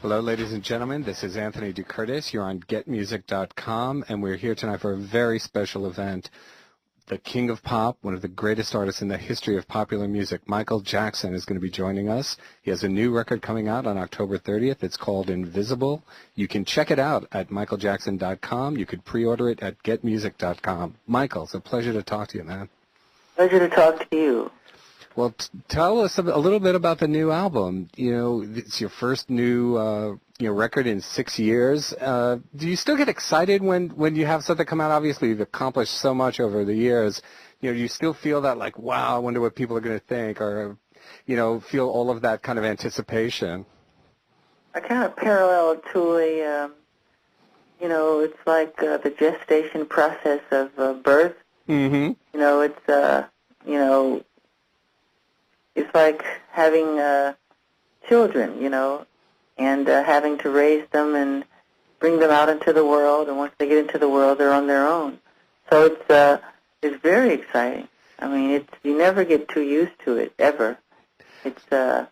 Hello, ladies and gentlemen. This is Anthony DeCurtis. You're on GetMusic.com, and we're here tonight for a very special event. The King of Pop, one of the greatest artists in the history of popular music, Michael Jackson, is going to be joining us. He has a new record coming out on October 30th. It's called Invisible. You can check it out at michaeljackson.com. You could pre-order it at GetMusic.com. Michael, it's a pleasure to talk to you, man. Pleasure to talk to you. Well, tell us a little bit about the new album. You know, it's your first new record in 6 years. Do you still get excited when you have something come out? Obviously, you've accomplished so much over the years. You know, do you still feel that like, wow, I wonder what people are going to think, or, you know, feel all of that kind of anticipation? I kind of parallel it to it's like the gestation process of birth. Mm-hmm. It's like having children, and having to raise them and bring them out into the world. And once they get into the world, they're on their own. So it's very exciting. I mean, you never get too used to it ever. It's an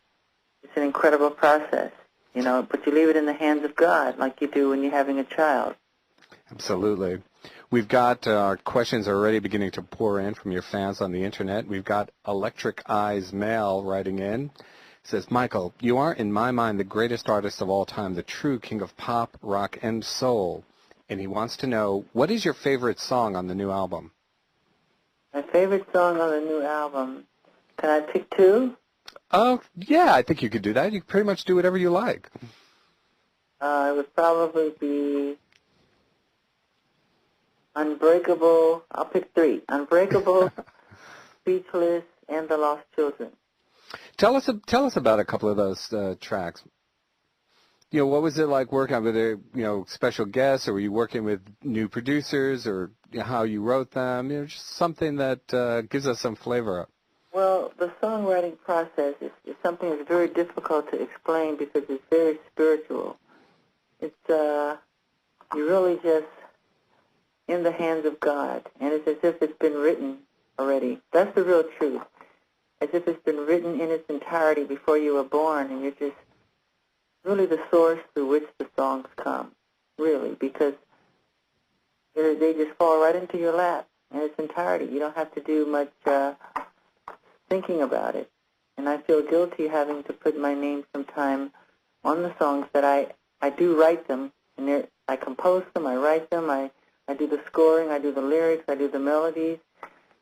incredible process, But you leave it in the hands of God, like you do when you're having a child. Absolutely. We've got our questions already beginning to pour in from your fans on the Internet. We've got Electric Eyes Mail writing in. It says, Michael, you are, in my mind, the greatest artist of all time, the true king of pop, rock, and soul. And he wants to know, what is your favorite song on the new album? My favorite song on the new album, can I pick two? Oh, yeah, I think you could do that. You can pretty much do whatever you like. It would probably be Unbreakable. I'll pick three. Unbreakable, Speechless, and The Lost Children. Tell us about a couple of those tracks. You know, what was it like working with special guests, or were you working with new producers, or how you wrote them? Just something that gives us some flavor. Well, the songwriting process is something that's very difficult to explain because it's very spiritual. It's you really just in the hands of God, and it's as if it's been written already. That's the real truth. As if it's been written in its entirety before you were born, and you're just really the source through which the songs come, really, because they just fall right into your lap in its entirety. You don't have to do much thinking about it. And I feel guilty having to put my name sometime on the songs that I do write them, and I compose them, I write them, I do the scoring, I do the lyrics, I do the melodies,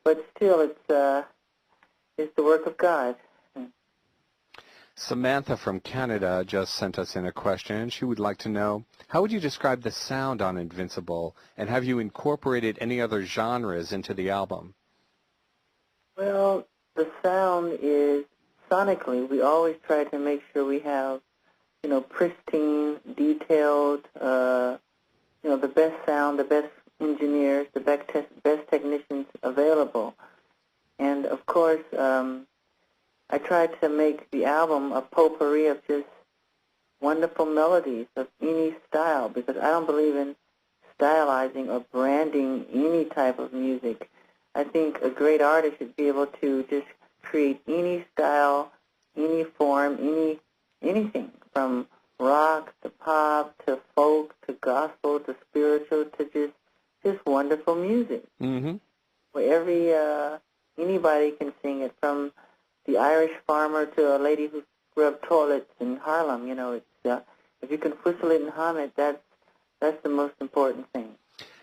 but still it's the work of God. Samantha from Canada just sent us in a question. She would like to know, how would you describe the sound on Invincible, and have you incorporated any other genres into the album? Well, the sound is, sonically, we always try to make sure we have, pristine, detailed, the best sound, the best engineers, the best technicians available. And, of course, I tried to make the album a potpourri of just wonderful melodies of any style, because I don't believe in stylizing or branding any type of music. I think a great artist should be able to just create any style, any form, anything from rock to pop to folk to gospel to spiritual to just wonderful music. Mm-hmm. Where anybody can sing it, from the Irish farmer to a lady who scrubbed toilets in Harlem. It's if you can whistle it and hum it, that's the most important thing.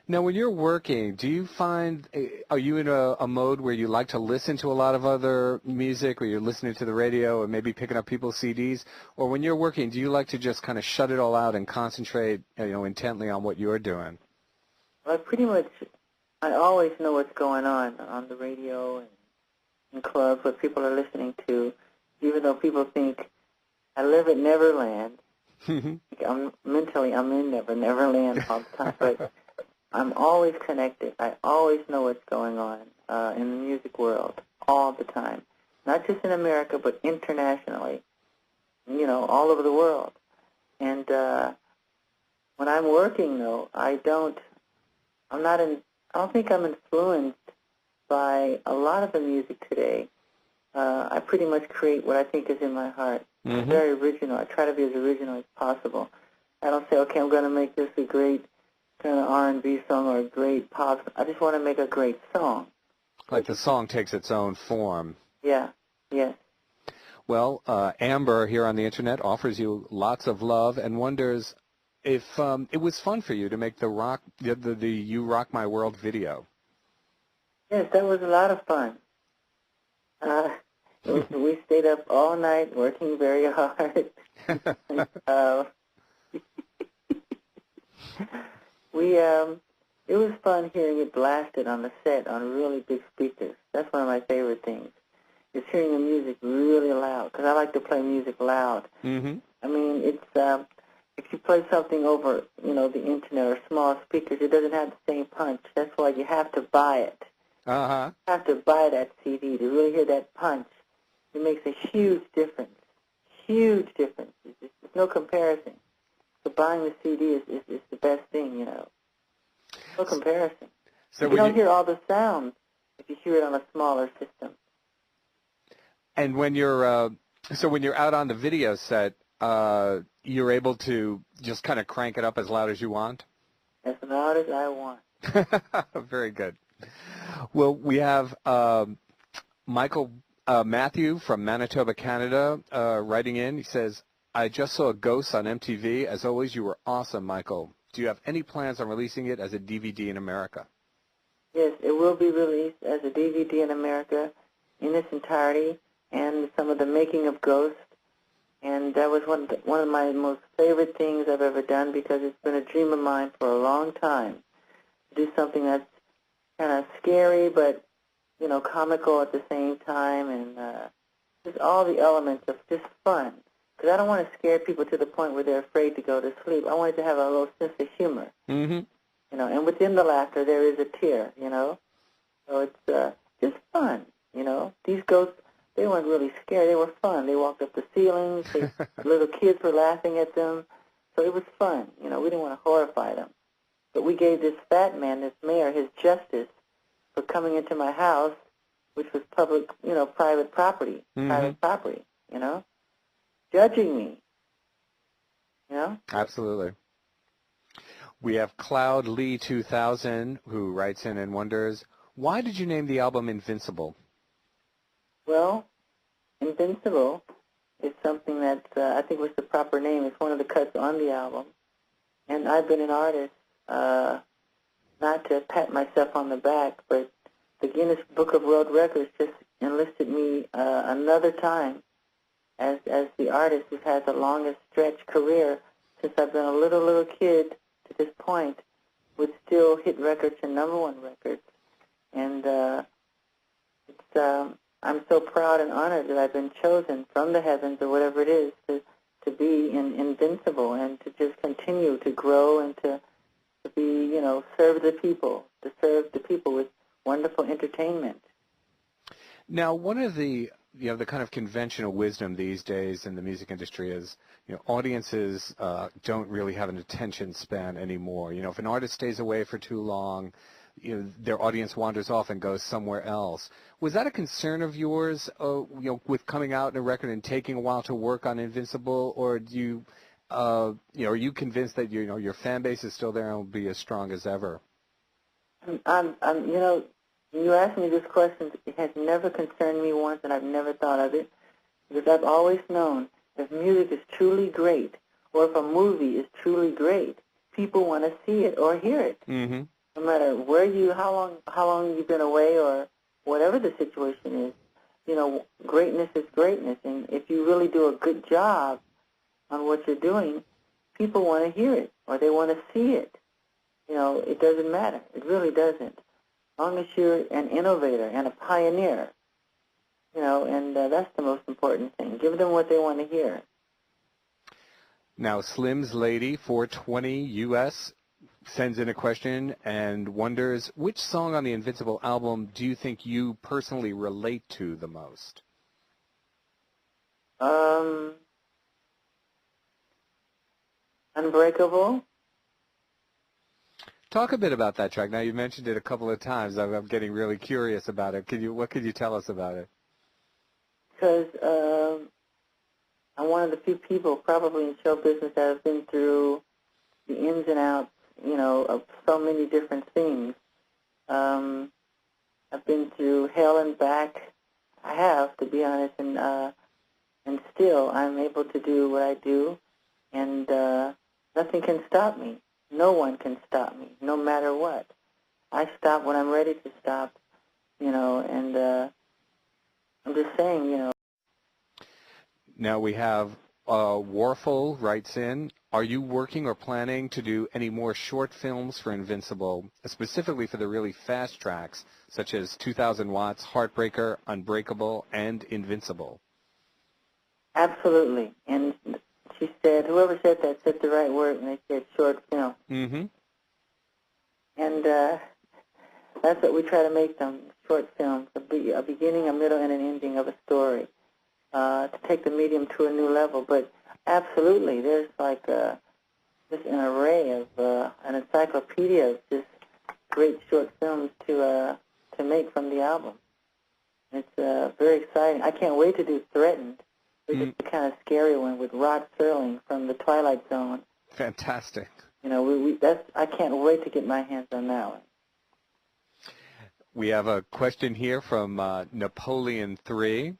Now, when you're working, do you find, are you in a mode where you like to listen to a lot of other music, or you're listening to the radio, or maybe picking up people's CDs? Or when you're working, do you like to just kind of shut it all out and concentrate, intently on what you're doing? Well, I always know what's going on the radio and in clubs, what people are listening to, even though people think I live at Neverland. I'm in Neverland all the time, but I'm always connected. I always know what's going on in the music world all the time, not just in America, but internationally, all over the world. And when I'm working, though, I don't think I'm influenced by a lot of the music today. I pretty much create what I think is in my heart. Mm-hmm. It's very original. I try to be as original as possible. I don't say, okay, I'm going to make this a great kind of R&B song or a great pop. I just want to make a great song. Like the song takes its own form. Yeah, yes. Well, Amber here on the Internet offers you lots of love and wonders if it was fun for you to make the You Rock My World video. Yes, that was a lot of fun. We stayed up all night working very hard. And, it was fun hearing it blasted on the set on really big speakers. That's one of my favorite things, is hearing the music really loud, because I like to play music loud. Mm-hmm. I mean, it's if you play something over, the internet or small speakers, it doesn't have the same punch. That's why you have to buy it. Uh-huh. You have to buy that CD to really hear that punch. It makes a huge difference. Huge difference. There's no comparison. So buying the CD is the best thing, No comparison. So you don't hear all the sounds if you hear it on a smaller system. And when you're out on the video set, you're able to just kind of crank it up as loud as you want? As loud as I want. Very good. Well, we have Michael Matthew from Manitoba, Canada, writing in. He says, I just saw Ghosts on MTV. As always, you were awesome, Michael. Do you have any plans on releasing it as a DVD in America? Yes, it will be released as a DVD in America in its entirety, and some of the making of Ghost. And that was one of my most favorite things I've ever done, because it's been a dream of mine for a long time to do something that's kind of scary but, comical at the same time, and just all the elements of just fun. Because I don't want to scare people to the point where they're afraid to go to sleep. I want it to have a little sense of humor. Mm-hmm. And within the laughter there is a tear, So it's just fun, These ghosts, they weren't really scary. They were fun. They walked up the ceilings. Little kids were laughing at them. So it was fun. We didn't want to horrify them. But we gave this fat man, this mayor, his justice for coming into my house, which was public, private property, judging me, Absolutely. We have Cloud Lee 2000, who writes in and wonders, why did you name the album Invincible? Well, Invincible is something that I think was the proper name. It's one of the cuts on the album. And I've been an artist, not to pat myself on the back, but the Guinness Book of World Records just enlisted me another time as the artist who's had the longest stretch career since I've been a little kid to this point, with still hit records and number one records. And I'm so proud and honored that I've been chosen from the heavens or whatever it is to be invincible and to just continue to grow and to be, serve the people with wonderful entertainment. Now, one of the kind of conventional wisdom these days in the music industry is, audiences don't really have an attention span anymore. If an artist stays away for too long, their audience wanders off and goes somewhere else. Was that a concern of yours, with coming out in a record and taking a while to work on Invincible, or do you, are you convinced that your fan base is still there and will be as strong as ever? You asked me this question. It has never concerned me once, and I've never thought of it, because I've always known if music is truly great, or if a movie is truly great, people want to see it or hear it. Mm-hmm. No matter how long you've been away, or whatever the situation is, greatness is greatness, and if you really do a good job on what you're doing, people want to hear it or they want to see it. It doesn't matter. It really doesn't. As long as you're an innovator and a pioneer, and that's the most important thing. Give them what they want to hear. Now, Slim's Lady 420 US sends in a question and wonders, which song on the Invincible album do you think you personally relate to the most? Unbreakable. Talk a bit about that track. Now, you mentioned it a couple of times. I'm getting really curious about it. What could you tell us about it? because I'm one of the few people probably in show business that have been through the ins and outs, of so many different things. I've been through hell and back. I have, to be honest, and still I'm able to do what I do, and nothing can stop me. No one can stop me, no matter what. I stop when I'm ready to stop, and I'm just saying, Now we have Warful writes in, are you working or planning to do any more short films for Invincible, specifically for the really fast tracks, such as 2000 Watts, Heartbreaker, Unbreakable, and Invincible? Absolutely. And she said, whoever said that said the right word, and they said short film. Mm-hmm. And that's what we try to make them, short films, a beginning, a middle, and an ending of a story, to take the medium to a new level. But absolutely, there's like just an array of an encyclopedia of just great short films to make from the album. It's very exciting. I can't wait to do Threatened, which is the kind of scary one with Rod Serling from The Twilight Zone. Fantastic. I can't wait to get my hands on that one. We have a question here from Napoleon 3.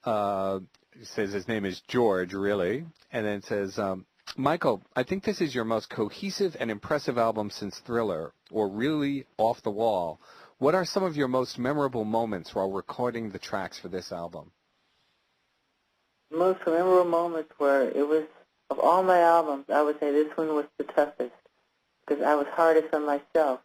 Says his name is George, really, and then says, Michael, I think this is your most cohesive and impressive album since Thriller, or really Off the Wall. What are some of your most memorable moments while recording the tracks for this album? The most memorable moments were, of all my albums, I would say this one was the toughest, because I was hardest on myself.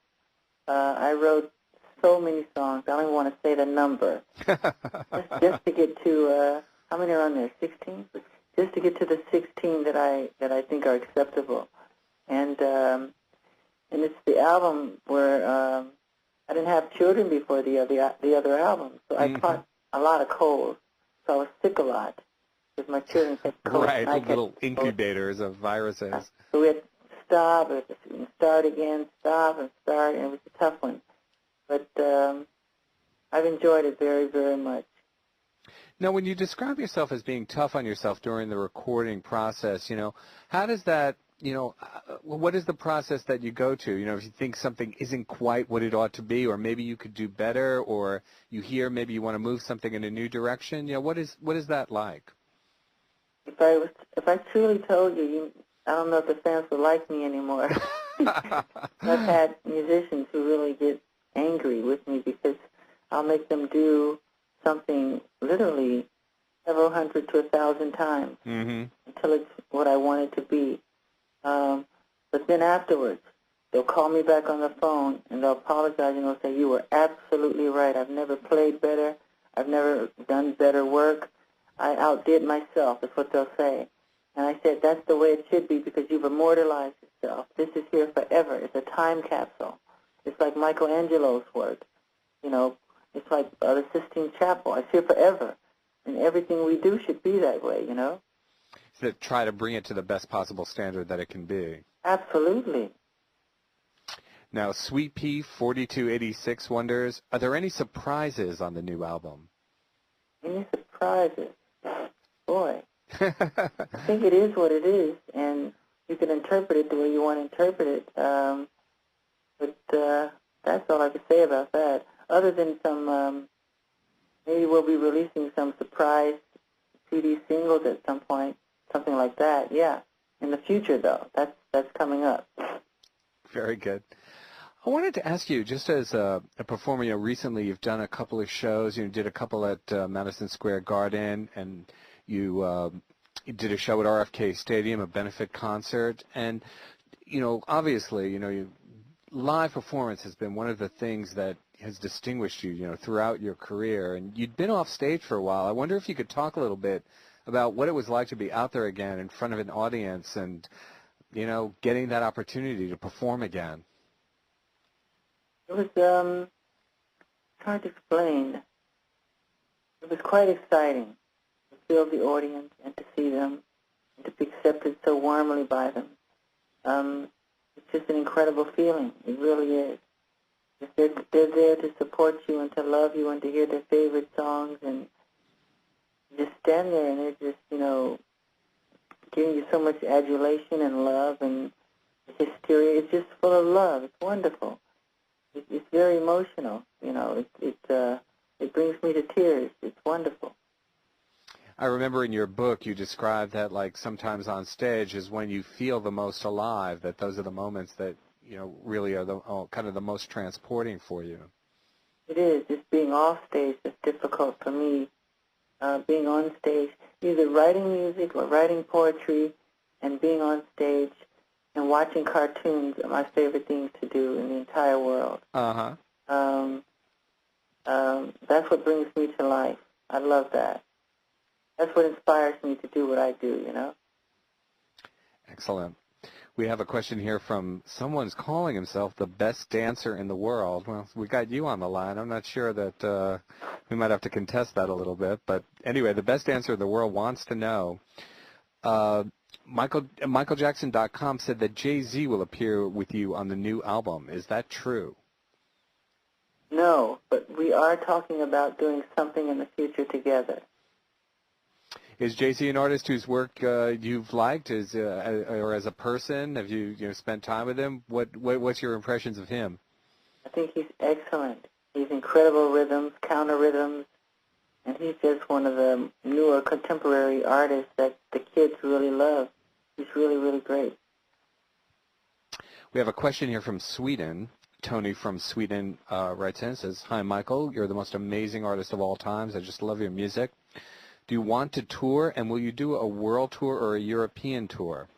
I wrote so many songs, I don't even want to say the number, just to get to, how many are on there, 16? Just to get to the 16 that I think are acceptable. And it's the album where I didn't have children before the other album, so I caught a lot of colds, so I was sick a lot. Because my children had colds. Right, the little incubators of viruses. So we had to stop, and start again, stop and start, and it was a tough one. But I've enjoyed it very, very much. Now, when you describe yourself as being tough on yourself during the recording process, how does that, what is the process that you go to? If you think something isn't quite what it ought to be, or maybe you could do better, or you hear maybe you want to move something in a new direction, what is that like? If I truly told you, I don't know if the fans would like me anymore. I've had musicians who really get angry with me because I'll make them do something literally several hundred to 1,000 times until it's what I want it to be. But then afterwards, they'll call me back on the phone and they'll apologize and they'll say, you were absolutely right. I've never played better. I've never done better work. I outdid myself, is what they'll say. And I said, that's the way it should be because you've immortalized yourself. This is here forever. It's a time capsule. It's like Michelangelo's work. It's like the Sistine Chapel. It's here forever. And everything we do should be that way, So try to bring it to the best possible standard that it can be. Absolutely. Now, Sweet Pea 4286 wonders, are there any surprises on the new album? Any surprises? Boy. I think it is what it is, and you can interpret it the way you want to interpret it. But that's all I can say about that. Other than some, maybe we'll be releasing some surprise CD singles at some point, something like that. Yeah, in the future though, that's coming up. Very good. I wanted to ask you, just as a performer, recently you've done a couple of shows. You did a couple at Madison Square Garden, and you did a show at RFK Stadium, a benefit concert. And, obviously, live performance has been one of the things that has distinguished you, throughout your career. And you'd been off stage for a while. I wonder if you could talk a little bit about what it was like to be out there again in front of an audience and, getting that opportunity to perform again. It was hard to explain. It was quite exciting to feel the audience and to see them and to be accepted so warmly by them. It's just an incredible feeling. It really is. They're there to support you and to love you and to hear their favorite songs, and just stand there and they're just, giving you so much adulation and love and hysteria. It's just full of love. It's wonderful. It's very emotional. It brings me to tears. It's wonderful. I remember in your book you described that like sometimes on stage is when you feel the most alive, that those are the moments that, really are kind of the most transporting for you. It is. Just being off stage is difficult for me. Being on stage, either writing music or writing poetry and being on stage and watching cartoons are my favorite things to do in the entire world. Uh-huh. That's what brings me to life. I love that. That's what inspires me to do what I do, Excellent. We have a question here from someone's calling himself the best dancer in the world. Well, we got you on the line. I'm not sure that we might have to contest that a little bit. But anyway, the best dancer in the world wants to know. MichaelJackson.com said that Jay-Z will appear with you on the new album. Is that true? No, but we are talking about doing something in the future together. Is Jay-Z an artist whose work you've liked, or as a person? Have you spent time with him? What's your impressions of him? I think he's excellent. He's incredible rhythms, counter rhythms, and he's just one of the newer contemporary artists that the kids really love. He's really, really great. We have a question here from Sweden. Tony from Sweden writes in and says, "Hi, Michael. You're the most amazing artist of all times. I just love your music. Do you want to tour, and will you do a world tour or a European tour?"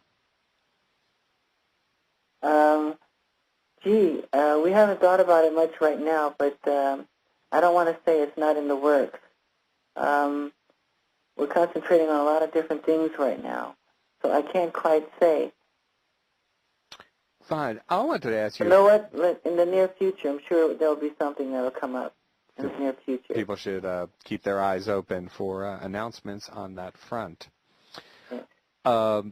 We haven't thought about it much right now, but I don't want to say it's not in the works. We're concentrating on a lot of different things right now, so I can't quite say. Fine. I wanted to ask you. You know what? In the near future, I'm sure there'll be something that'll come up in the near future. People should keep their eyes open for announcements on that front. Yeah.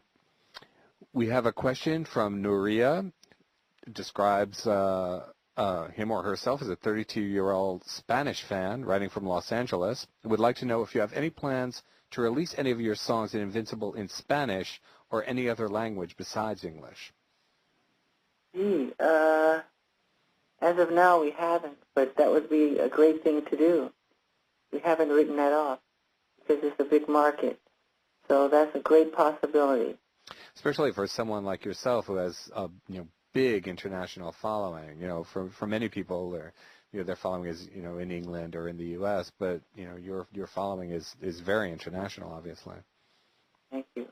We have a question from Nuria. Describes him or herself as a 32-year-old Spanish fan writing from Los Angeles. Would like to know if you have any plans to release any of your songs in Invincible in Spanish or any other language besides English. As of now, we haven't, but that would be a great thing to do. We haven't written that off because it's a big market. So that's a great possibility. Especially for someone like yourself who has a big international following. For many people, their following is in England or in the U.S., but your following is very international, obviously. Thank you.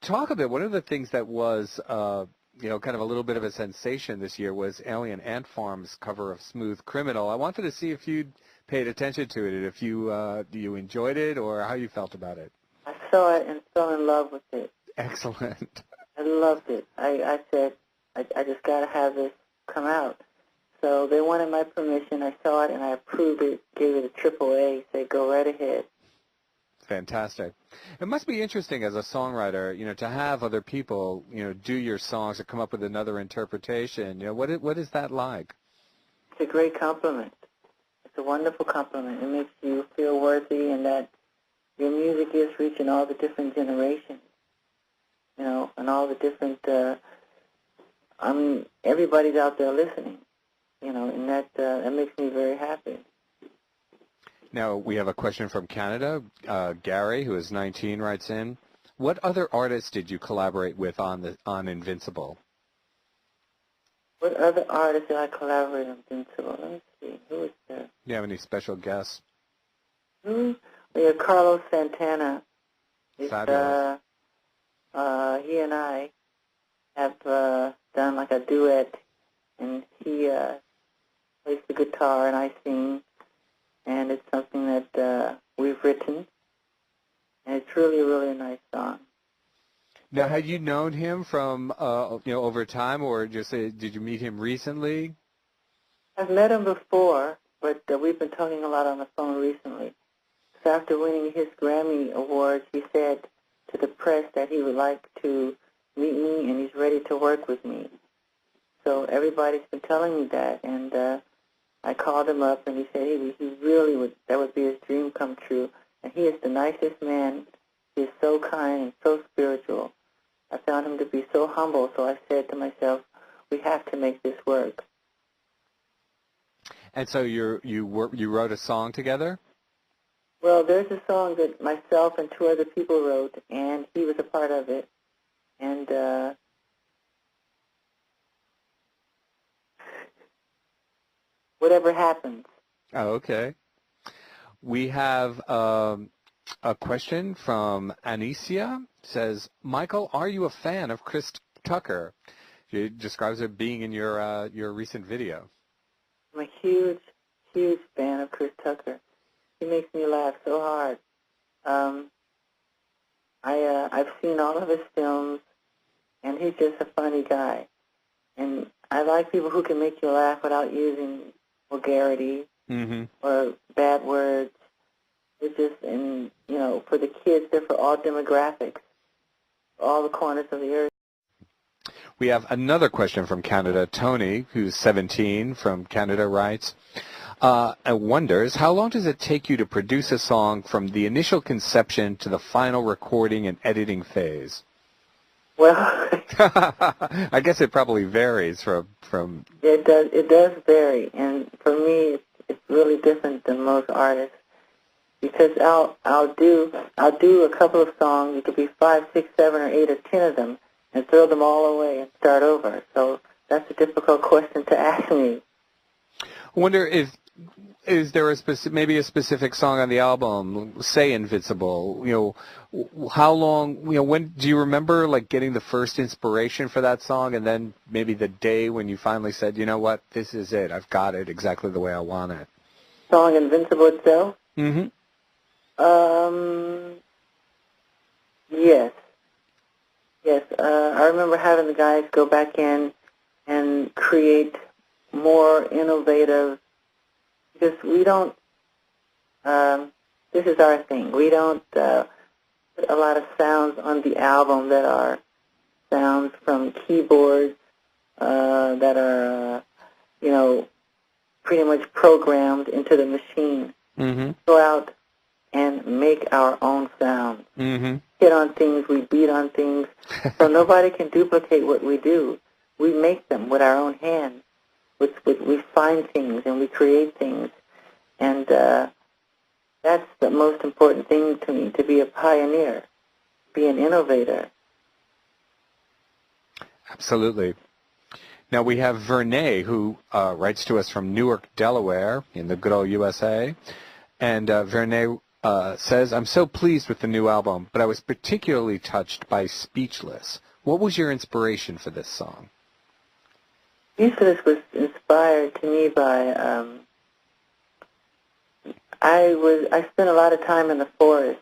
Talk a bit. One of the things that was kind of a little bit of a sensation this year was Alien Ant Farm's cover of Smooth Criminal. I wanted to see if you'd paid attention to it, and if you enjoyed it, or how you felt about it. I saw it and fell in love with it. Excellent. I loved it. I said, I just got to have this come out. So they wanted my permission. I saw it, and I approved it, gave it a AAA, said, go right ahead. Fantastic. It must be interesting as a songwriter, to have other people, do your songs or come up with another interpretation. What is that like? It's a great compliment. It's a wonderful compliment. It makes you feel worthy and that your music is reaching all the different generations, and all the different, everybody's out there listening, and that makes me very happy. Now, we have a question from Canada. Gary, who is 19, writes in, what other artists did you collaborate with on Invincible? What other artists did I collaborate on Invincible? Let me see. Who is there? Do you have any special guests? We have Carlos Santana. Fabulous. He and I have done like a duet, and he plays the guitar and I sing. And it's something that we've written, and it's really, really a nice song. Now, had you known him from, over time, or did you meet him recently? I've met him before, but we've been talking a lot on the phone recently. So after winning his Grammy Awards, he said to the press that he would like to meet me, and he's ready to work with me. So everybody's been telling me that, and I called him up, and he said he really would, that would be his dream come true And he is the nicest man. He is so kind and so spiritual. I found him to be so humble, so I said to myself, we have to make this work. And so you wrote a song together? Well, there's a song that myself and two other people wrote, and he was a part of it. And whatever happens. Oh, okay. We have a question from Anicia. Says, Michael, are you a fan of Chris Tucker? She describes her being in your recent video. I'm a huge, huge fan of Chris Tucker. He makes me laugh so hard. I've seen all of his films, and he's just a funny guy. And I like people who can make you laugh without using vulgarity or bad words. It's just, and for the kids, they're for all demographics, all the corners of the earth. We have another question from Canada. Tony, who's 17 from Canada, writes, and wonders, how long does it take you to produce a song from the initial conception to the final recording and editing phase? Well, I guess it probably varies from. It does vary, and for me, it's really different than most artists, because I'll do a couple of songs. It could be 5, 6, 7, or 8, or 10 of them, and throw them all away and start over. So that's a difficult question to ask me. I wonder is there maybe a specific song on the album, say Invincible, how long, when do you remember getting the first inspiration for that song, and then maybe the day when you finally said, you know what, this is it, I've got it exactly the way I want it? Song Invincible itself? Mm-hmm. Yes. I remember having the guys go back in and create more innovative, because we don't, this is our thing, we don't put a lot of sounds on the album that are sounds from keyboards that are, pretty much programmed into the machine. Mm-hmm. Go out and make our own sound. Mm-hmm. Hit on things, we beat on things, so nobody can duplicate what we do. We make them with our own hands. We find things and we create things, and that's the most important thing to me, to be a pioneer, be an innovator. Absolutely. Now we have Vernay, who writes to us from Newark, Delaware, in the good old USA, and Vernay says, I'm so pleased with the new album, but I was particularly touched by Speechless. What was your inspiration for this song? Speechless was inspired to me by, I spent a lot of time in the forest.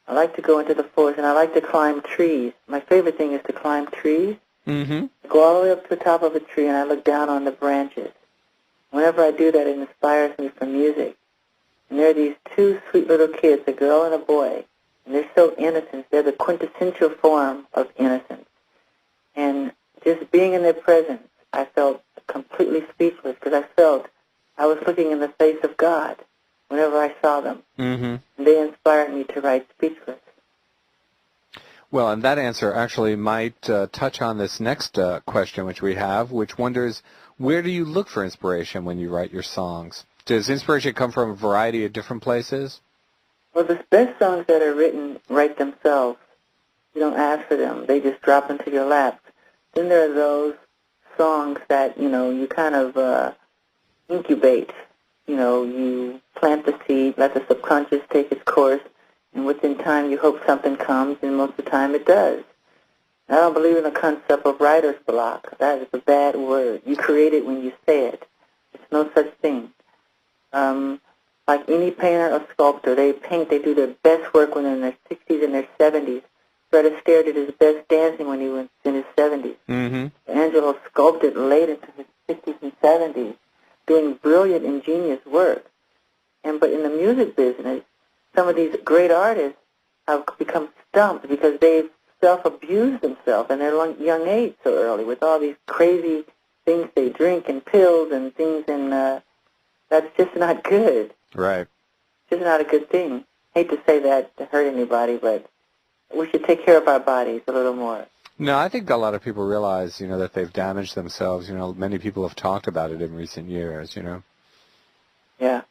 I like to go into the forest, and I like to climb trees. My favorite thing is to climb trees. Mm-hmm. I go all the way up to the top of a tree, and I look down on the branches. Whenever I do that, it inspires me for music. And there are these two sweet little kids, a girl and a boy, and they're so innocent. They're the quintessential form of innocence. And just being in their presence, I felt completely speechless, because I felt I was looking in the face of God whenever I saw them. Mm-hmm. And they inspired me to write Speechless. Well, and that answer actually might touch on this next question which we have, which wonders, where do you look for inspiration when you write your songs? Does inspiration come from a variety of different places? Well, the best songs that are written write themselves. You don't ask for them. They just drop into your lap. Then there are those songs that, you kind of incubate. You plant the seed, let the subconscious take its course, and within time you hope something comes, and most of the time it does. I don't believe in the concept of writer's block. That is a bad word. You create it when you say it. There's no such thing. Like any painter or sculptor, they do their best work when they're in their 60s and their 70s. Fred Astaire did his best dancing when he was in his 70s. Mm-hmm. Angelo sculpted late into his 60s and 70s, doing brilliant, ingenious work. But in the music business, some of these great artists have become stumped because they've self-abused themselves in their young age so early with all these crazy things they drink and pills and things, and that's just not good. Right. It's just not a good thing. hate to say that to hurt anybody, but we should take care of our bodies a little more. No, I think a lot of people realize, that they've damaged themselves. Many people have talked about it in recent years, Yeah.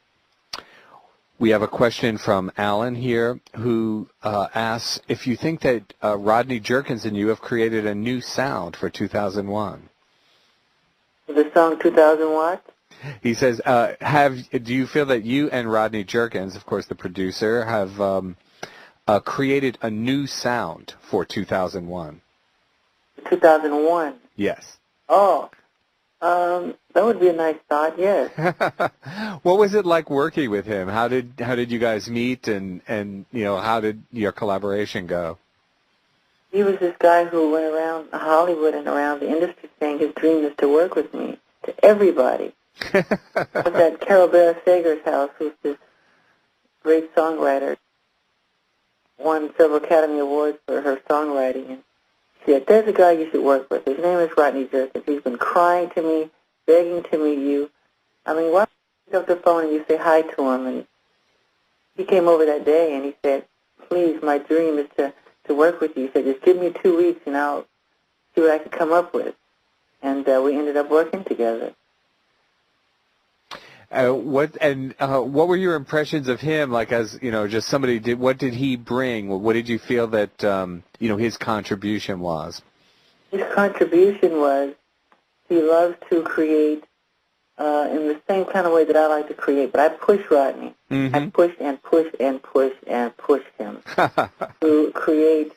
We have a question from Alan here who asks if you think that Rodney Jerkins and you have created a new sound for 2001. The song 2000 Watts? He says, do you feel that you and Rodney Jerkins, of course the producer, have created a new sound for 2001? 2001? Yes. Oh, that would be a nice thought, yes. What was it like working with him? How did you guys meet, and how did your collaboration go? He was this guy who went around Hollywood and around the industry saying his dream is to work with me, to everybody. I was at Carol Bear Sager's house, who's this great songwriter, won several Academy Awards for her songwriting, and she said, there's a guy you should work with. His name is Rodney Jerkins. He's been crying to me, begging to meet you. I mean, why don't you pick up the phone and you say hi to him? And he came over that day and he said, please, my dream is to work with you. He said, just give me 2 weeks and I'll see what I can come up with. And we ended up working together. What were your impressions of him? Like, as just somebody did. What did he bring? What did you feel that his contribution was? His contribution was he loves to create in the same kind of way that I like to create. But I push Rodney. Mm-hmm. I push and push and push and push him to create,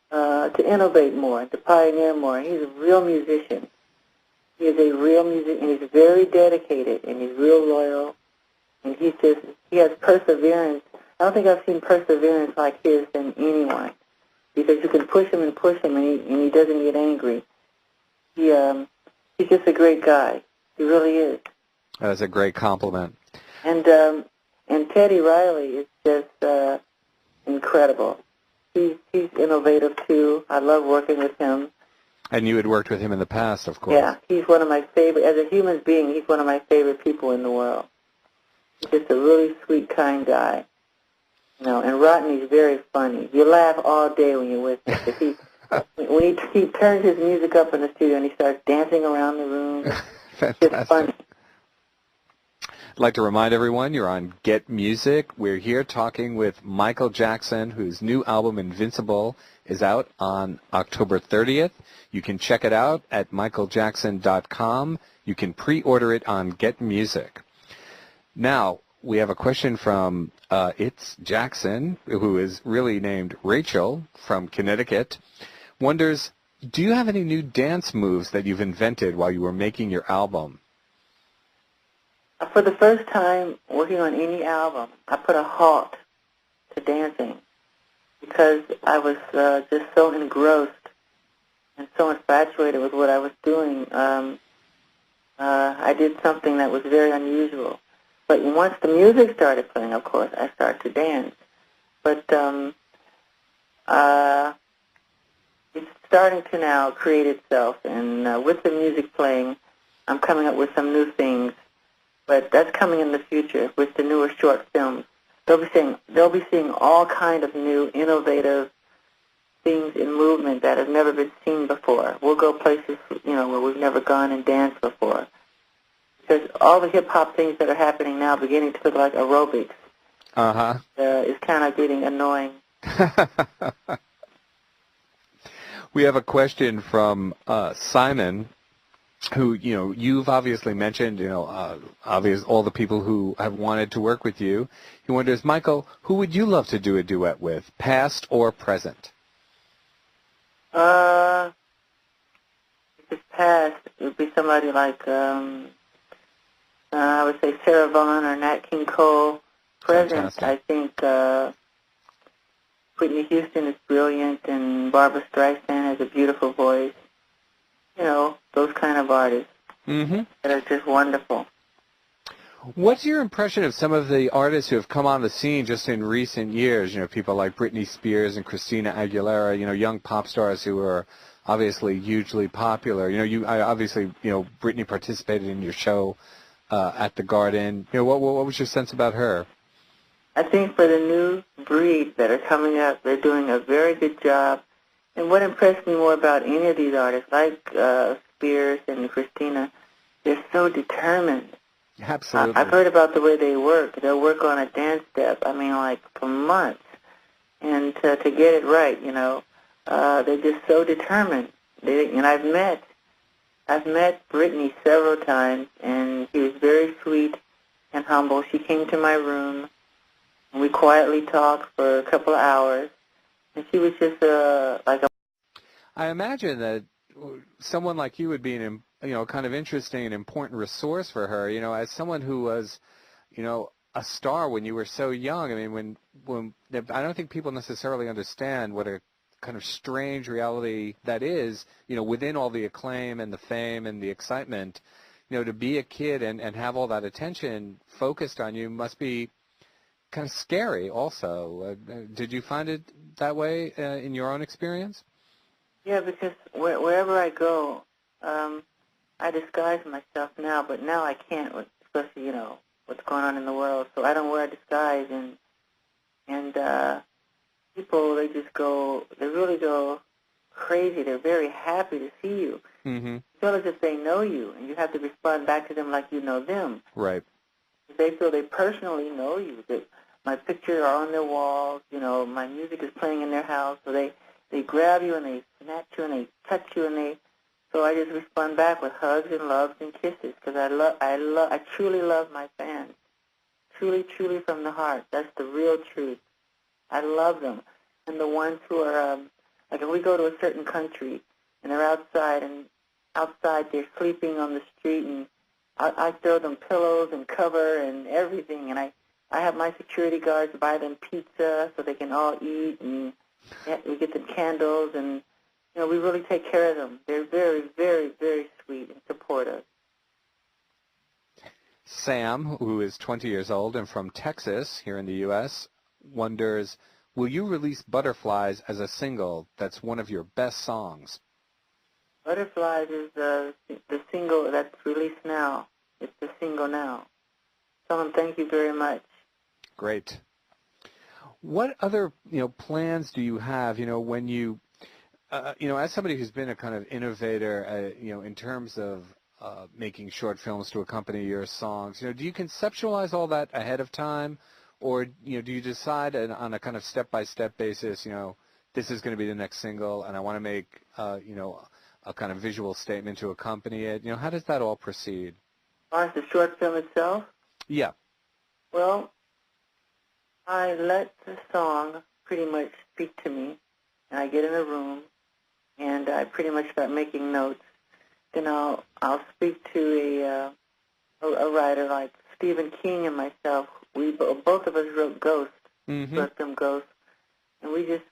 to innovate more, to pioneer more. He's a real musician. He is a real musician, and he's very dedicated, and he's real loyal, and he has perseverance. I don't think I've seen perseverance like his in anyone, because you can push him, and he doesn't get angry. He's just a great guy. He really is. That's a great compliment. And Teddy Riley is just incredible. He's innovative too. I love working with him. And you had worked with him in the past, of course. Yeah, he's one of my favorite. As a human being, he's one of my favorite people in the world. He's just a really sweet, kind guy. And Rodney's very funny. You laugh all day when you're with him. When he turns his music up in the studio and he starts dancing around the room, it's just funny. I'd like to remind everyone you're on Get Music. We're here talking with Michael Jackson, whose new album, Invincible, is out on October 30th. You can check it out at michaeljackson.com. You can pre-order it on Get Music. Now, we have a question from It's Jackson, who is really named Rachel from Connecticut. Wonders, do you have any new dance moves that you've invented while you were making your album? For the first time working on any album, I put a halt to dancing because I was just so engrossed and so infatuated with what I was doing. I did something that was very unusual. But once the music started playing, of course, I started to dance. But it's starting to now create itself. And with the music playing, I'm coming up with some new things. But that's coming in the future with the newer short films. They'll be seeing all kind of new, innovative things in movement that have never been seen before. We'll go places, where we've never gone and danced before. Because all the hip-hop things that are happening now beginning to look like aerobics. Uh-huh. Is kind of getting annoying. We have a question from Simon, who, you've obviously mentioned, all the people who have wanted to work with you. He wonders, Michael, who would you love to do a duet with, past or present? If it's past, it would be somebody like, I would say Sarah Vaughan or Nat King Cole. Present, Fantastic. I think Whitney Houston is brilliant, and Barbra Streisand has a beautiful voice. Those kind of artists that are just wonderful. What's your impression of some of the artists who have come on the scene just in recent years? People like Britney Spears and Christina Aguilera, young pop stars who are obviously hugely popular. Britney participated in your show at the Garden. What was your sense about her? I think for the new breeds that are coming up, they're doing a very good job. And what impressed me more about any of these artists, like Spears and Christina, they're so determined. Absolutely. I've heard about the way they work. They'll work on a dance step, like for months, and to get it right, they're just so determined. And I've met Brittany several times, and she was very sweet and humble. She came to my room, and we quietly talked for a couple of hours, and she was just like a... I imagine that someone like you would be kind of interesting and important resource for her, as someone who was, a star when you were so young. I mean, when I don't think people necessarily understand what a kind of strange reality that is, within all the acclaim and the fame and the excitement, to be a kid and have all that attention focused on you must be kind of scary also. Did you find it that way in your own experience? Yeah, because wherever I go, I disguise myself now, but now I can't, especially, what's going on in the world. So I don't wear a disguise, and people, they really go crazy. They're very happy to see you. Mm-hmm. It's feel as if they know you, and you have to respond back to them like you know them. Right. They feel they personally know you. That my pictures are on their walls. My music is playing in their house. So they grab you and they snatch you and they touch you so I just respond back with hugs and loves and kisses because I truly love my fans. Truly, truly from the heart. That's the real truth. I love them. And the ones who are, like if we go to a certain country and they're outside they're sleeping on the street and I throw them pillows and cover and everything. And I have my security guards buy them pizza so they can all eat and we get them candles and, we really take care of them. They're very, very, very sweet and supportive. Sam, who is 20 years old and from Texas here in the U.S., wonders, will you release Butterflies as a single that's one of your best songs? Butterflies is the single that's released now. It's the single now. Someone, thank you very much. Great. What other, plans do you have, when you, as somebody who's been a kind of innovator, in terms of making short films to accompany your songs, do you conceptualize all that ahead of time? Or, do you decide on a kind of step-by-step basis, this is going to be the next single and I want to make, a kind of visual statement to accompany it? How does that all proceed? As far as the short film itself? Yeah. Well, I let the song pretty much speak to me, and I get in a room, and I pretty much start making notes. Then I'll speak to a writer like Stephen King and myself. We both of us wrote Ghost, short film Ghost, and we just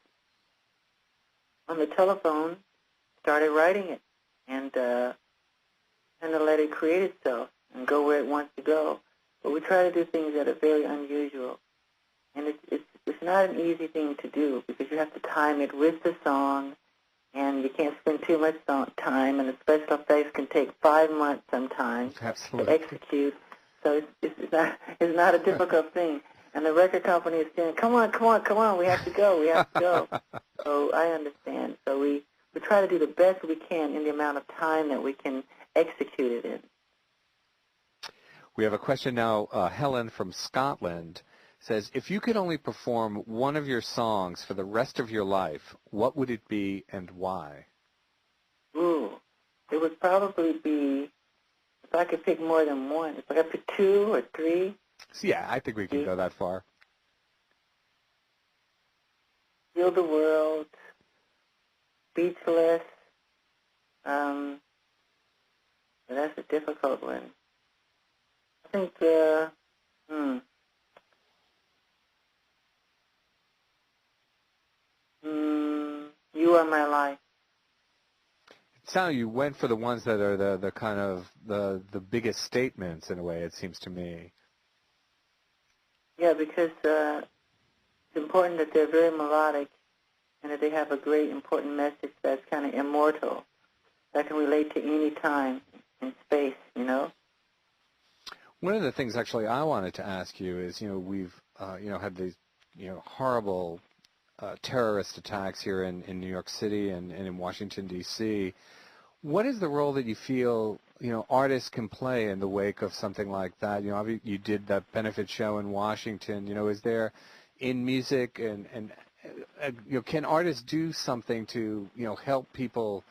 on the telephone started writing it, and kind of let it create itself and go where it wants to go. But we try to do things that are very unusual. And it's not an easy thing to do because you have to time it with the song, and you can't spend too much time, and the special effects can take 5 months sometimes to execute. So it's not a difficult thing. And the record company is saying, come on, we have to go. So I understand. So we try to do the best we can in the amount of time that we can execute it in. We have a question now. Helen from Scotland says, if you could only perform one of your songs for the rest of your life, what would it be and why? Ooh, it would probably be, if I could pick more than one, if I could pick 2 or 3. So yeah, I think we can go that far. Heal the World, Speechless. That's a difficult one. I think, You Are My Life. It's how you went for the ones that are the kind of the biggest statements in a way, it seems to me. Yeah, because it's important that they're very melodic and that they have a great important message that's kind of immortal, that can relate to any time and space, One of the things actually I wanted to ask you is, we've had these, horrible terrorist attacks here in New York City and in Washington, D.C. What is the role that you feel, artists can play in the wake of something like that? You did that benefit show in Washington. Is there in music and can artists do something to, help people,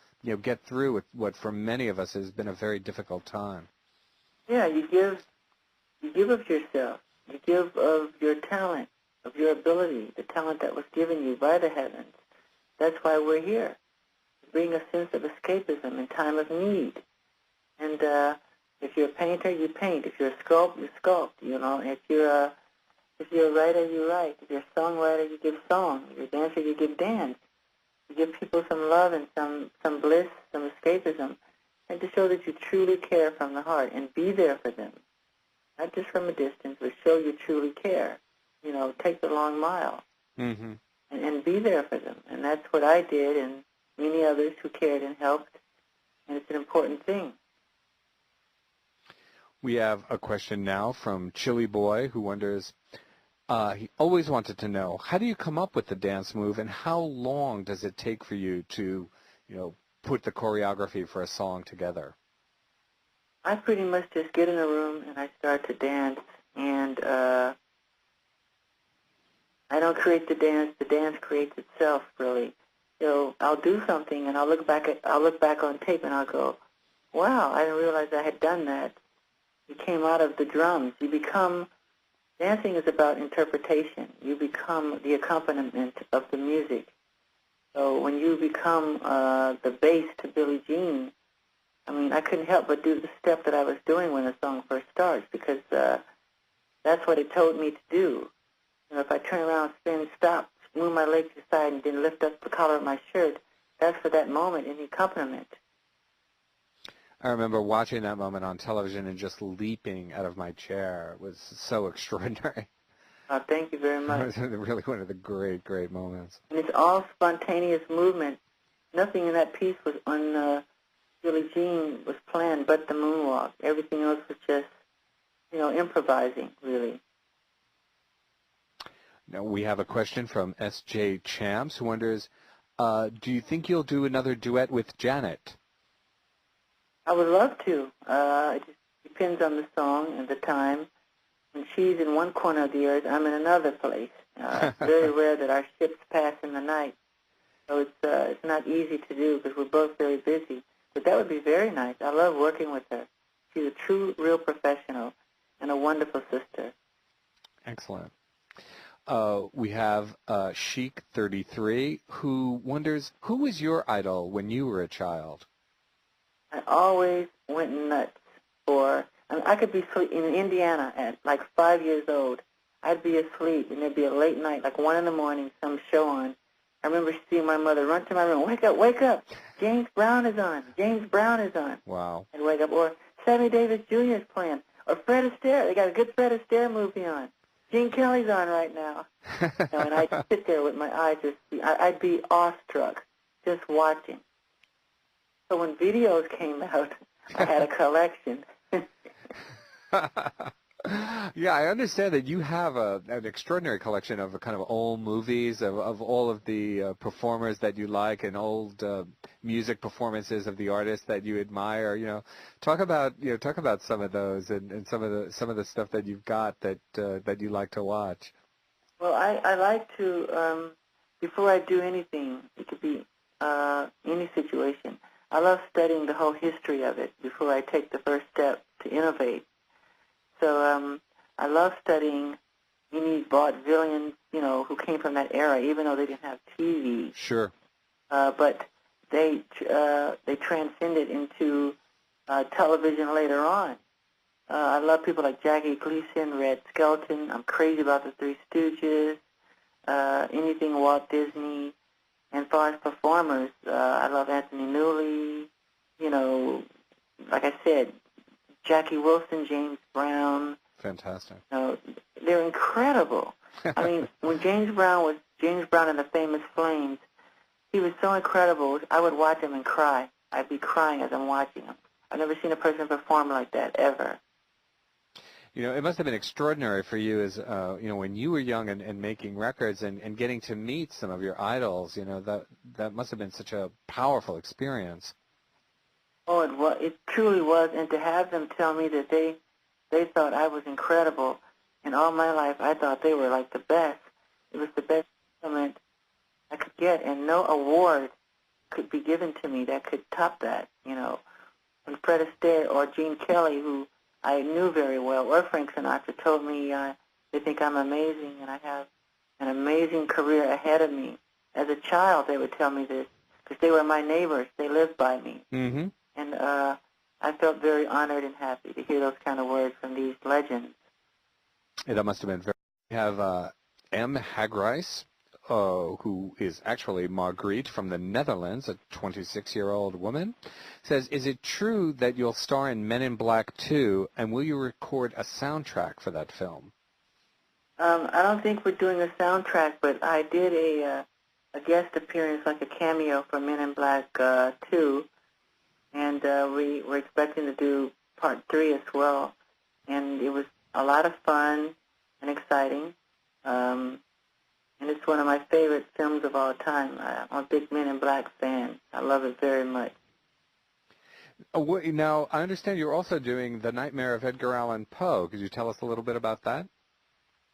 get through with what for many of us has been a very difficult time? Yeah, you give of yourself. You give of your talent, of your ability, the talent that was given you by the heavens. That's why we're here. Bring a sense of escapism in time of need. And if you're a painter, you paint. If you're a sculpt, you sculpt. If you're a writer, you write. If you're a songwriter, you give song. If you're a dancer, you give dance. You give people some love and some bliss, some escapism, and to show that you truly care from the heart and be there for them. Not just from a distance, but show you truly care. Take the long mile mm-hmm. and be there for them. And that's what I did, and many others who cared and helped, and it's an important thing. We have a question now from Chili Boy, who wonders, he always wanted to know, how do you come up with the dance move, and how long does it take for you to, put the choreography for a song together? I pretty much just get in a room and I start to dance, and I don't create the dance creates itself, really. I'll do something and I'll look back on tape and I'll go, wow, I didn't realize I had done that. It came out of the drums. Dancing is about interpretation. You become the accompaniment of the music. So when you become the bass to Billie Jean, I couldn't help but do the step that I was doing when the song first starts, because that's what it told me to do. If I turn around, spin, stop, move my leg to the side, and then lift up the collar of my shirt, that's for that moment in the accompaniment. I remember watching that moment on television and just leaping out of my chair. It was so extraordinary. Thank you very much. It was really one of the great, great moments. And it's all spontaneous movement. Nothing in that piece was on Billie Jean was planned but the moonwalk. Everything else was just, improvising, really. Now we have a question from S.J. Champs, who wonders, do you think you'll do another duet with Janet? I would love to. It just depends on the song and the time. When she's in one corner of the earth, I'm in another place. It's very rare that our ships pass in the night. So it's not easy to do because we're both very busy. But that would be very nice. I love working with her. She's a true, real professional and a wonderful sister. Excellent. We have Chic33, who wonders, who was your idol when you were a child? I always went nuts for, I could be in Indiana at like 5 years old. I'd be asleep, and there'd be a late night, like 1 in the morning, some show on. I remember seeing my mother run to my room, wake up, James Brown is on, James Brown is on. Wow. And wake up, or Sammy Davis Jr. is playing, or Fred Astaire, they got a good Fred Astaire movie on. Gene Kelly's on right now. And I'd sit there with my eyes I'd be awestruck just watching. So when videos came out, I had a collection. Yeah, I understand that you have an extraordinary collection of kind of old movies, of all of the performers that you like, and old music performances of the artists that you admire. Talk about some of those and some of the stuff that you've got that you like to watch. Well, I like to before I do anything, it could be any situation. I love studying the whole history of it before I take the first step to innovate. So I love studying any vaudevillians, who came from that era, even though they didn't have TV. Sure. But they transcended into television later on. I love people like Jackie Gleason, Red Skelton. I'm crazy about the Three Stooges, anything Walt Disney. And as far as performers, I love Anthony Newley, like I said, Jackie Wilson, James Brown. Fantastic. They're incredible. I mean, when James Brown and the Famous Flames, he was so incredible. I would watch him and cry. I'd be crying as I'm watching him. I've never seen a person perform like that, ever. You know, it must have been extraordinary for you as, you know, when you were young and making records and getting to meet some of your idols, you know, that must have been such a powerful experience. Oh, it truly was, and to have them tell me that they thought I was incredible, and all my life I thought they were like the best. It was the best compliment I could get, and no award could be given to me that could top that, you know. When Fred Astaire or Gene Kelly, who I knew very well, or Frank Sinatra, told me they think I'm amazing and I have an amazing career ahead of me. As a child, they would tell me this because they were my neighbors. They lived by me. Mm-hmm. And I felt very honored and happy to hear those kind of words from these legends. Yeah, that must have been very... We have M. Hagreis, who is actually Margriet from the Netherlands, a 26-year-old woman, says, is it true that you'll star in Men in Black 2, and will you record a soundtrack for that film? I don't think we're doing a soundtrack, but I did a guest appearance, like a cameo for Men in Black 2, and we were expecting to do part 3 as well, and it was a lot of fun and exciting. And it's one of my favorite films of all time. I'm a big Men in Black fan. I love it very much. Now, I understand you're also doing The Nightmare of Edgar Allan Poe. Could you tell us a little bit about that?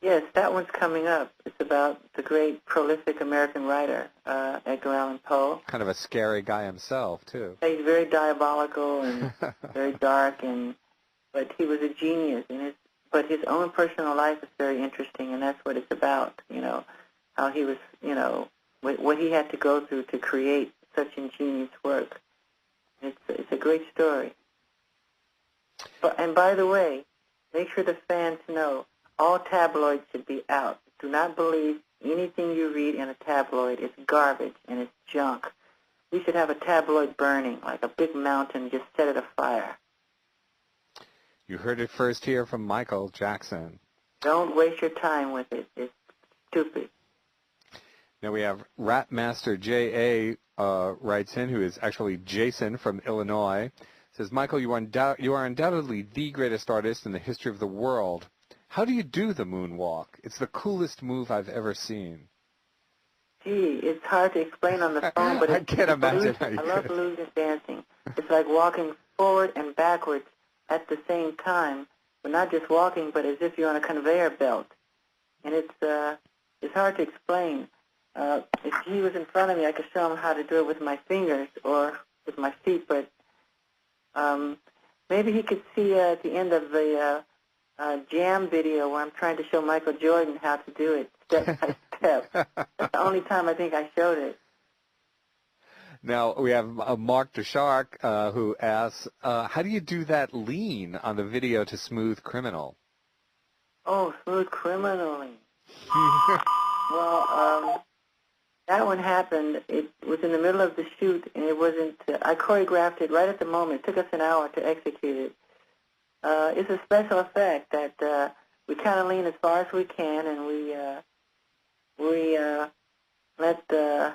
Yes, that one's coming up. It's about the great, prolific American writer, Edgar Allan Poe. Kind of a scary guy himself, too. He's very diabolical and very dark, but he was a genius. But his own personal life is very interesting, and that's what it's about, you know. How he was, you know, what he had to go through to create such ingenious work. It's a great story. And by the way, make sure the fans know all tabloids should be out. Do not believe anything you read in a tabloid. It's garbage and it's junk. We should have a tabloid burning, like a big mountain, just set it afire. You heard it first here from Michael Jackson. Don't waste your time with it. It's stupid. Now we have Rapmaster J.A. Writes in, who is actually Jason from Illinois. Says, Michael, you are undoubtedly the greatest artist in the history of the world. How do you do the moonwalk? It's the coolest move I've ever seen. Gee, it's hard to explain on the phone, but I can't imagine how you I love illusion dancing. It's like walking forward and backwards at the same time, but not just walking, but as if you're on a conveyor belt. And it's hard to explain. If he was in front of me, I could show him how to do it with my fingers or with my feet, but maybe he could see at the end of the Jam video where I'm trying to show Michael Jordan how to do it step by step. That's the only time I think I showed it. Now, we have Mark DeShark who asks, how do you do that lean on the video to Smooth Criminal? Oh, Smooth Criminal. Well, that one happened. It was in the middle of the shoot, and it wasn't. I choreographed it right at the moment. It took us an hour to execute it. It's a special effect that we kind of lean as far as we can, and we let the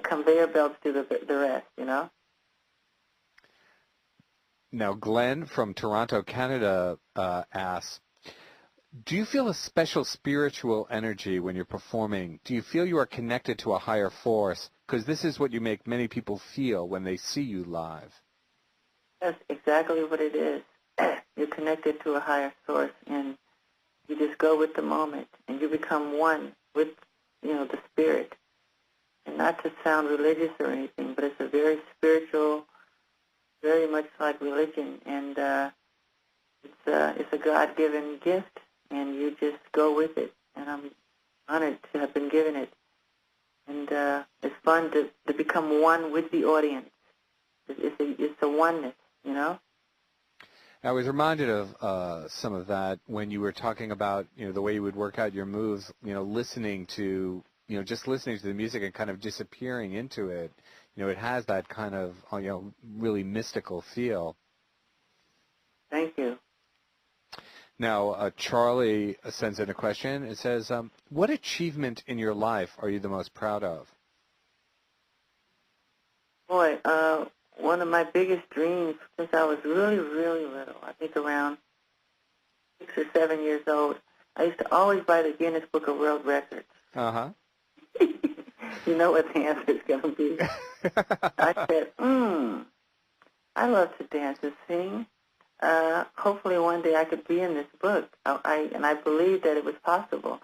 conveyor belts do the rest. You know. Now, Glenn from Toronto, Canada, asks, do you feel a special spiritual energy when you're performing? Do you feel you are connected to a higher force? Because this is what you make many people feel when they see you live. That's exactly what it is. You're connected to a higher source, and you just go with the moment, and you become one with, you know, the spirit. And not to sound religious or anything, but it's a very spiritual, very much like religion, and it's a God-given gift. And you just go with it, and I'm honored to have been given it. And it's fun to become one with the audience. It's a oneness, you know? I was reminded of some of that when you were talking about, you know, the way you would work out your moves, you know, just listening to the music and kind of disappearing into it. You know, it has that kind of, you know, really mystical feel. Thank you. Now, Charlie sends in a question. It says, what achievement in your life are you the most proud of? Boy, one of my biggest dreams since I was really, really little, I think around 6 or 7 years old, I used to always buy the Guinness Book of World Records. Uh-huh. You know what the answer is going to be. I said, I love to dance and sing. Hopefully one day I could be in this book. And I believed that it was possible.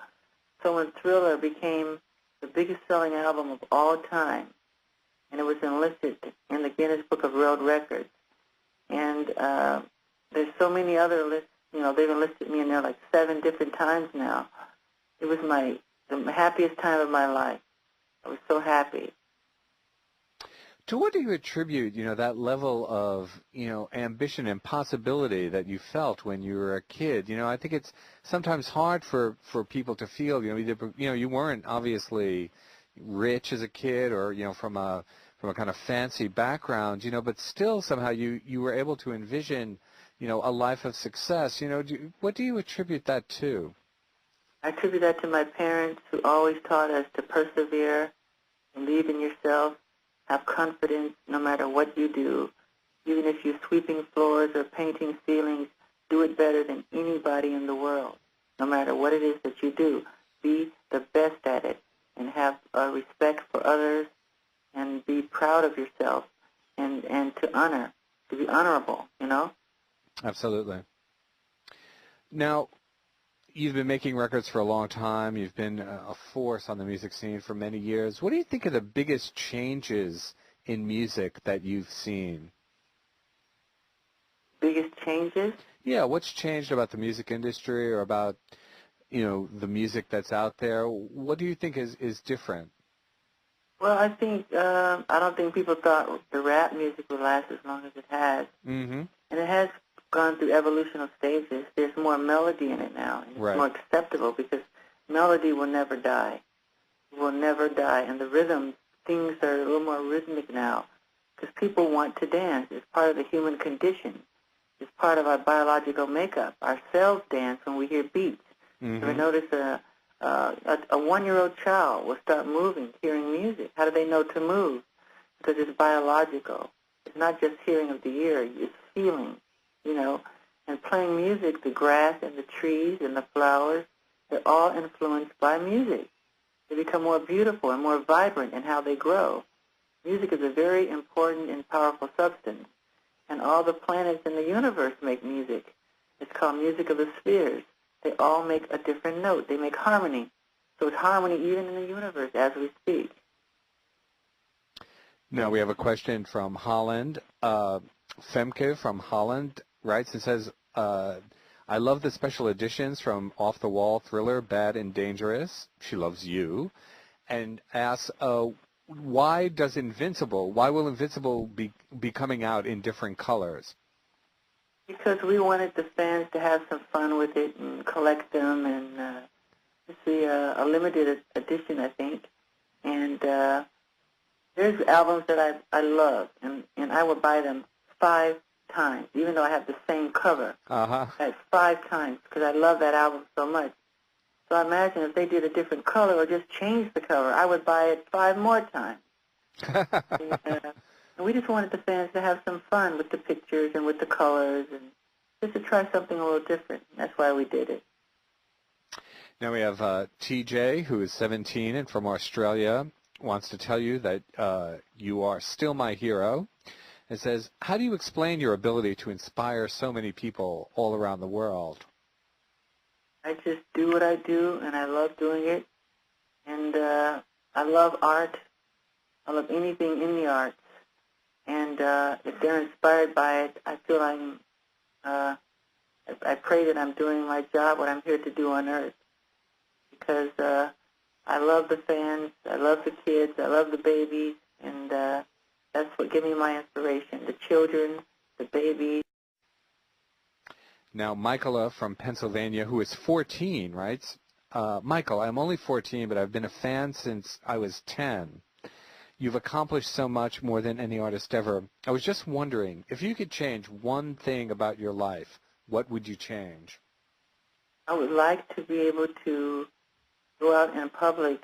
So when Thriller became the biggest selling album of all time, and it was enlisted in the Guinness Book of World Records, and there's so many other lists, they've enlisted me in there like 7 different times now. It was the happiest time of my life. I was so happy. To what do you attribute, that level of, ambition and possibility that you felt when you were a kid? I think it's sometimes hard for people to feel, either, you weren't obviously rich as a kid or, from a kind of fancy background, but still somehow you were able to envision, a life of success. What do you attribute that to? I attribute that to my parents who always taught us to persevere, believe in yourself, have confidence no matter what you do. Even if you're sweeping floors or painting ceilings, do it better than anybody in the world. No matter what it is that you do, be the best at it and have respect for others and be proud of yourself and to be honorable, Absolutely. Now, you've been making records for a long time. You've been a force on the music scene for many years. What do you think are the biggest changes in music that you've seen? Biggest changes? Yeah, what's changed about the music industry or about, the music that's out there? What do you think is different? Well, I think, I don't think people thought the rap music would last as long as it has. Mm-hmm. And it has gone through evolutional stages. There's more melody in it now, and it's Right. more acceptable because melody will never die. It will never die. And the rhythms, things are a little more rhythmic now because people want to dance. It's part of the human condition. It's part of our biological makeup. Our cells dance when we hear beats. Mm-hmm. Ever notice a one-year-old child will start moving, hearing music. How do they know to move? Because it's biological. It's not just hearing of the ear. It's feeling, and playing music, the grass and the trees and the flowers, they're all influenced by music. They become more beautiful and more vibrant in how they grow. Music is a very important and powerful substance, and all the planets in the universe make music. It's called music of the spheres. They all make a different note. They make harmony. So it's harmony even in the universe as we speak. Now we have a question from Holland. Femke from Holland writes and says, I love the special editions from Off the Wall, Thriller, Bad and Dangerous. She loves you. And asks, why will Invincible be coming out in different colors? Because we wanted the fans to have some fun with it and collect them. And it's a limited edition, I think. And there's albums that I love, and I will buy them 5 times, even though I have the same cover. Uh-huh. That's 5 times because I love that album so much. So I imagine if they did a different color or just changed the cover, I would buy it 5 more times. And we just wanted the fans to have some fun with the pictures and with the colors and just to try something a little different. That's why we did it. Now we have TJ, who is 17 and from Australia, wants to tell you that you are still my hero. It says, how do you explain your ability to inspire so many people all around the world? I just do what I do, and I love doing it. And I love art. I love anything in the arts. And if they're inspired by it, I feel I pray that I'm doing my job, what I'm here to do on earth. Because I love the fans, I love the kids, I love the babies, and that's what gives me my inspiration, the children, the babies. Now, Michaela from Pennsylvania, who is 14, writes, Michael, I'm only 14, but I've been a fan since I was 10. You've accomplished so much more than any artist ever. I was just wondering, if you could change one thing about your life, what would you change? I would like to be able to go out in public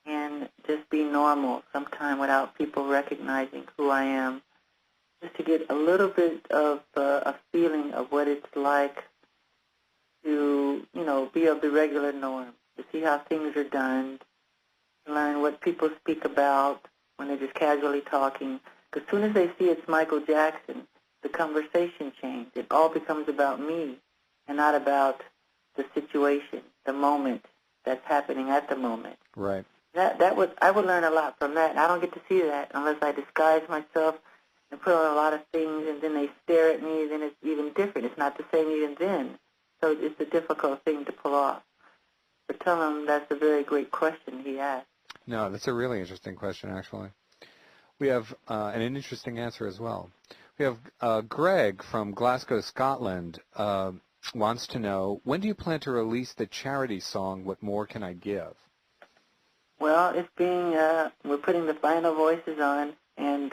and just be normal sometime without people recognizing who I am. Just to get a little bit of a feeling of what it's like to, be of the regular norm, to see how things are done, to learn what people speak about when they're just casually talking. Because as soon as they see it's Michael Jackson, the conversation changes. It all becomes about me and not about the situation, the moment that's happening at the moment. Right. I would learn a lot from that. And I don't get to see that unless I disguise myself and put on a lot of things, and then they stare at me, then it's even different. It's not the same even then. So it's a difficult thing to pull off. But tell him that's a very great question he asked. No, that's a really interesting question, actually. We have an interesting answer as well. We have Greg from Glasgow, Scotland, wants to know, when do you plan to release the charity song, What More Can I Give? Well, it's being, we're putting the final voices on, and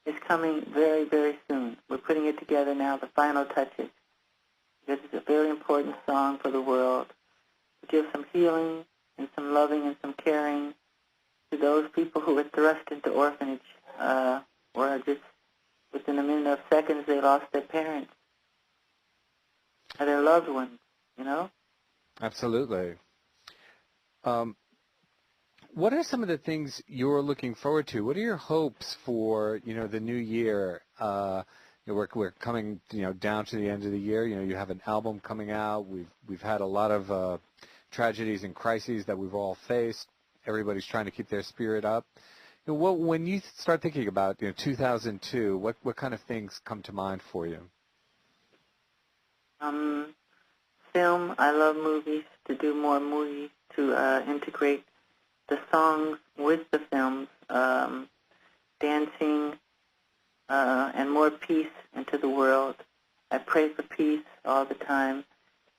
it's coming very, very soon. We're putting it together now, the final touches. This is a very important song for the world to give some healing and some loving and some caring to those people who were thrust into orphanage, or just within a minute of seconds they lost their parents or their loved ones, Absolutely. What are some of the things you're looking forward to? What are your hopes for, the new year? We're coming, down to the end of the year. You have an album coming out. We've had a lot of tragedies and crises that we've all faced. Everybody's trying to keep their spirit up. When you start thinking about 2002, what kind of things come to mind for you? Film. I love movies. To do more movies, to integrate the songs with the films, dancing, and more peace into the world. I pray for peace all the time,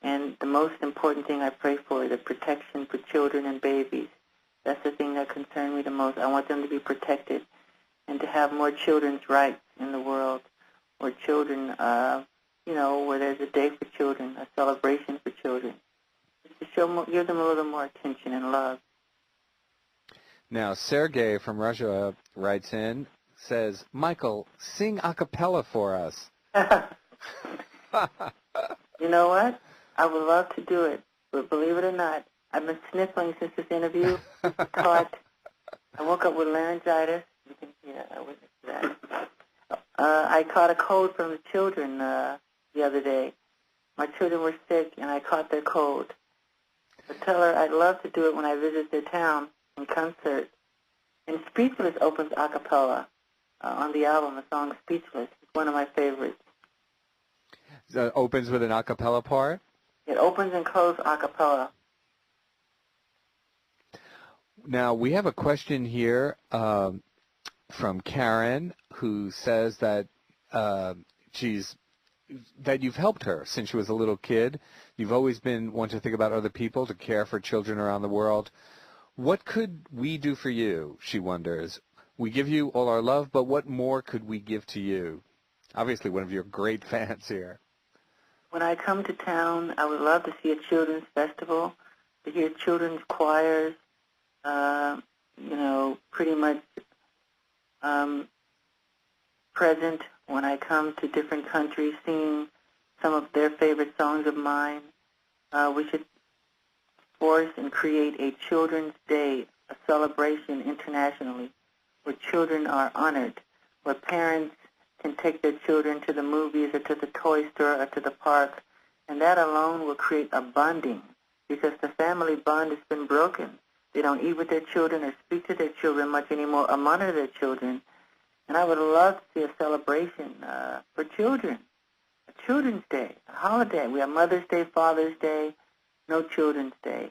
and the most important thing I pray for is the protection for children and babies. That's the thing that concerns me the most. I want them to be protected and to have more children's rights in the world, where children, where there's a day for children, a celebration for children, just to give them a little more attention and love. Now, Sergey from Russia writes in, says, Michael, sing a cappella for us. You know what? I would love to do it, but believe it or not, I've been sniffling since this interview. I woke up with laryngitis. You can I witnessed that. I caught a cold from the children the other day. My children were sick, and I caught their cold. But tell her I'd love to do it when I visit their town in concert. And Speechless opens a cappella on the album. The song Speechless is one of my favorites. It opens with an a cappella part? It opens and closes a cappella. Now, we have a question here from Karen, who says that that you've helped her since she was a little kid. You've always been one to think about other people, to care for children around the world. What could we do for you, she wonders. We give you all our love, but what more could we give to you? Obviously, one of your great fans here. When I come to town, I would love to see a children's festival, to hear children's choirs, pretty much present when I come to different countries, singing some of their favorite songs of mine. We should force and create a Children's Day, a celebration internationally, where children are honored, where parents can take their children to the movies or to the toy store or to the park, and that alone will create a bonding, because the family bond has been broken. They don't eat with their children or speak to their children much anymore or monitor their children. And I would love to see a celebration for children, a Children's Day, a holiday. We have Mother's Day, Father's Day, no Children's Day.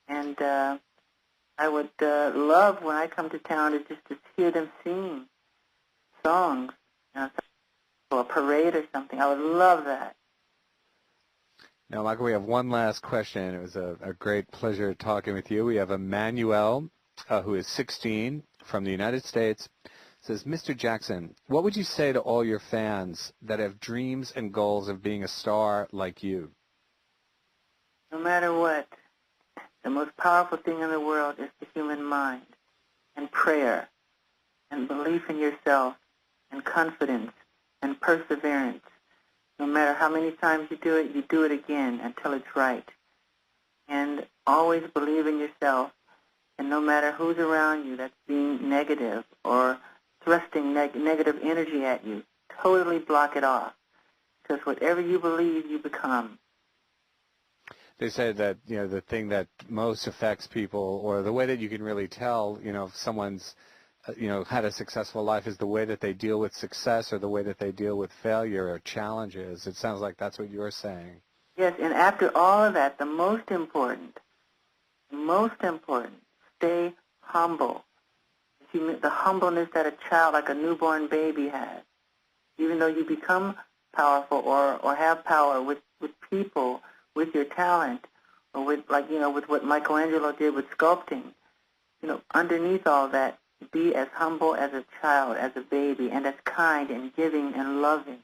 And I would love, when I come to town, to just to hear them sing songs, or a parade or something. I would love that. Now, Michael, we have one last question. It was a great pleasure talking with you. We have Emmanuel, who is 16, from the United States, says, Mr. Jackson, what would you say to all your fans that have dreams and goals of being a star like you? No matter what, the most powerful thing in the world is the human mind, and prayer, and belief in yourself, and confidence, and perseverance. No matter how many times you do it again until it's right. And always believe in yourself. And no matter who's around you that's being negative or thrusting negative energy at you, totally block it off. Because whatever you believe, you become. They say that, the thing that most affects people, or the way that you can really tell, if someone's, had a successful life, is the way that they deal with success or the way that they deal with failure or challenges. It sounds like that's what you're saying. Yes, and after all of that, the most important, stay humble. The humbleness that a child, like a newborn baby, has. Even though you become powerful or have power with people, with your talent, or with what Michelangelo did with sculpting, underneath all that, be as humble as a child, as a baby, and as kind and giving and loving.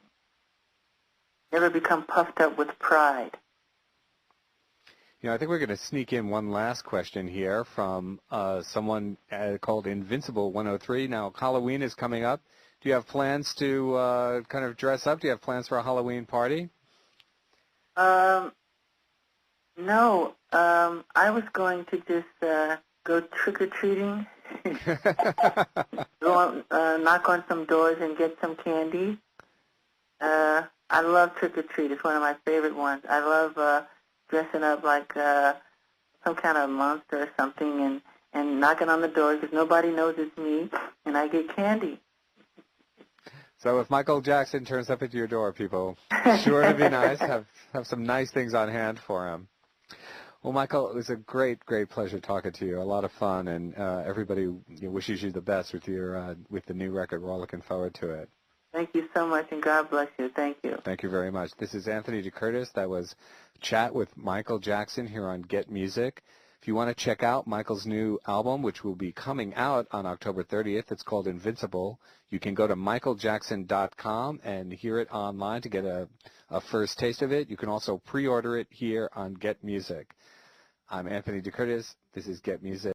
Never become puffed up with pride. I think we're going to sneak in one last question here from someone called Invincible 103. Now, Halloween is coming up. Do you have plans to kind of dress up? Do you have plans for a Halloween party? No. I was going to just go trick-or-treating, knock on some doors and get some candy. I love trick-or-treat. It's one of my favorite ones. I love dressing up like some kind of monster or something and knocking on the doors because nobody knows it's me, and I get candy. So if Michael Jackson turns up at your door, people, sure to be nice. Have some nice things on hand for him. Well, Michael, it was a great, great pleasure talking to you. A lot of fun, and everybody wishes you the best with the new record. We're all looking forward to it. Thank you so much, and God bless you. Thank you. Thank you very much. This is Anthony DeCurtis. That was Chat with Michael Jackson here on Get Music. If you want to check out Michael's new album, which will be coming out on October 30th, it's called Invincible. You can go to michaeljackson.com and hear it online to get a first taste of it. You can also pre-order it here on Get Music. I'm Anthony DeCurtis. This is Get Music.